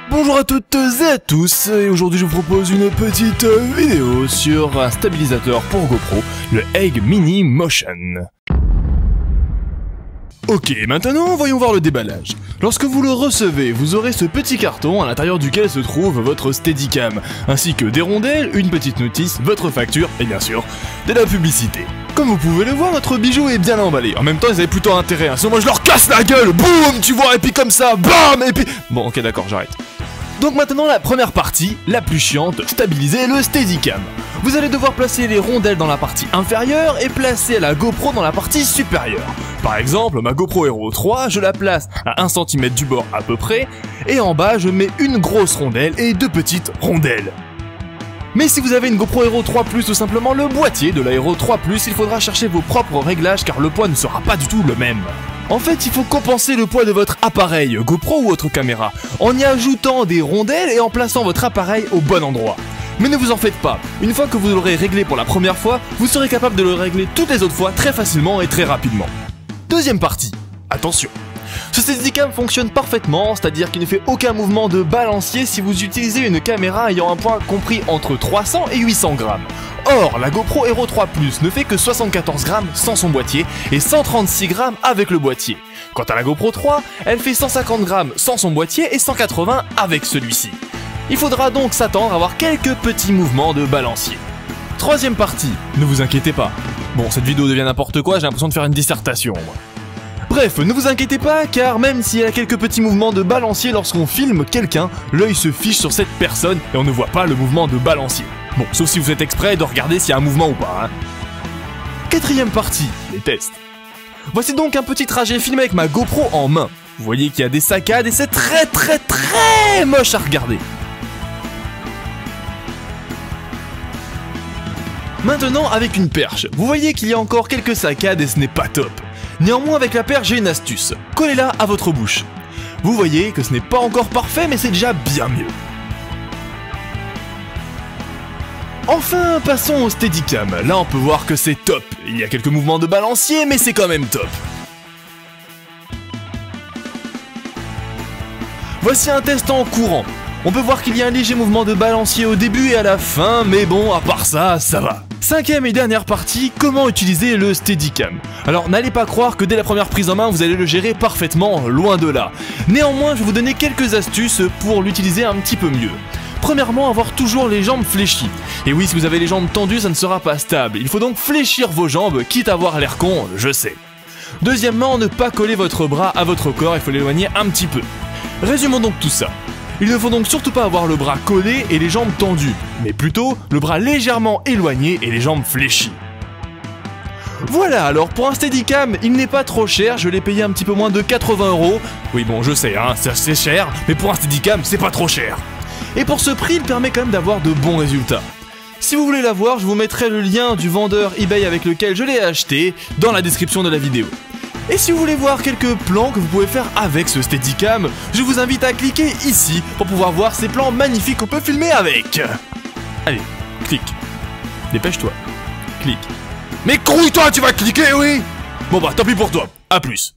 Bonjour à toutes et à tous, et aujourd'hui je vous propose une petite vidéo sur un stabilisateur pour GoPro, le Egg Mini Motion. Ok, maintenant voyons voir le déballage. Lorsque vous le recevez, vous aurez ce petit carton à l'intérieur duquel se trouve votre Steadicam, ainsi que des rondelles, une petite notice, votre facture et bien sûr, de la publicité. Comme vous pouvez le voir, notre bijou est bien emballé. En même temps, ils avaient plutôt intérêt, sinon moi je leur casse la gueule, boum, tu vois, et puis comme ça, bam, et puis... Bon, ok, d'accord, j'arrête. Donc maintenant la première partie, la plus chiante, stabiliser le Steadicam. Vous allez devoir placer les rondelles dans la partie inférieure et placer la GoPro dans la partie supérieure. Par exemple, ma GoPro Hero 3, je la place à 1 cm du bord à peu près, et en bas je mets une grosse rondelle et deux petites rondelles. Mais si vous avez une GoPro Hero 3 Plus ou simplement le boîtier de la Hero 3 Plus, il faudra chercher vos propres réglages car le poids ne sera pas du tout le même. En fait, il faut compenser le poids de votre appareil, GoPro ou autre caméra, en y ajoutant des rondelles et en plaçant votre appareil au bon endroit. Mais ne vous en faites pas, une fois que vous l'aurez réglé pour la première fois, vous serez capable de le régler toutes les autres fois très facilement et très rapidement. Deuxième partie, attention. Ce Steadicam fonctionne parfaitement, c'est-à-dire qu'il ne fait aucun mouvement de balancier si vous utilisez une caméra ayant un poids compris entre 300 et 800 grammes. Or, la GoPro Hero 3 Plus ne fait que 74 grammes sans son boîtier et 136 grammes avec le boîtier. Quant à la GoPro 3, elle fait 150 grammes sans son boîtier et 180 avec celui-ci. Il faudra donc s'attendre à avoir quelques petits mouvements de balancier. Troisième partie, ne vous inquiétez pas. Bon, cette vidéo devient n'importe quoi, j'ai l'impression de faire une dissertation, moi. Bref, ne vous inquiétez pas, car même s'il y a quelques petits mouvements de balancier lorsqu'on filme quelqu'un, l'œil se fiche sur cette personne et on ne voit pas le mouvement de balancier. Bon, sauf si vous faites exprès de regarder s'il y a un mouvement ou pas, hein. Quatrième partie, les tests. Voici donc un petit trajet filmé avec ma GoPro en main. Vous voyez qu'il y a des saccades et c'est très moche à regarder. Maintenant, avec une perche, vous voyez qu'il y a encore quelques saccades et ce n'est pas top. Néanmoins, avec la perche, j'ai une astuce. Collez-la à votre bouche. Vous voyez que ce n'est pas encore parfait, mais c'est déjà bien mieux. Enfin, passons au Steadicam. Là, on peut voir que c'est top. Il y a quelques mouvements de balancier, mais c'est quand même top. Voici un test en courant. On peut voir qu'il y a un léger mouvement de balancier au début et à la fin, mais bon, à part ça, ça va. Cinquième et dernière partie, comment utiliser le Steadicam. Alors n'allez pas croire que dès la première prise en main, vous allez le gérer parfaitement, loin de là. Néanmoins, je vais vous donner quelques astuces pour l'utiliser un petit peu mieux. Premièrement, avoir toujours les jambes fléchies. Et oui, si vous avez les jambes tendues, ça ne sera pas stable. Il faut donc fléchir vos jambes, quitte à avoir l'air con, je sais. Deuxièmement, ne pas coller votre bras à votre corps, il faut l'éloigner un petit peu. Résumons donc tout ça. Il ne faut donc surtout pas avoir le bras collé et les jambes tendues, mais plutôt le bras légèrement éloigné et les jambes fléchies. Voilà, alors pour un Steadicam, il n'est pas trop cher, je l'ai payé un petit peu moins de 80 €. Oui bon, je sais, hein, c'est cher, mais pour un Steadicam, c'est pas trop cher. Et pour ce prix, il permet quand même d'avoir de bons résultats. Si vous voulez l'avoir, je vous mettrai le lien du vendeur eBay avec lequel je l'ai acheté dans la description de la vidéo. Et si vous voulez voir quelques plans que vous pouvez faire avec ce Steadicam, je vous invite à cliquer ici pour pouvoir voir ces plans magnifiques qu'on peut filmer avec. Allez, clique. Dépêche-toi. Clique. Mais crouille-toi, tu vas cliquer, oui. Bon bah, tant pis pour toi. À plus.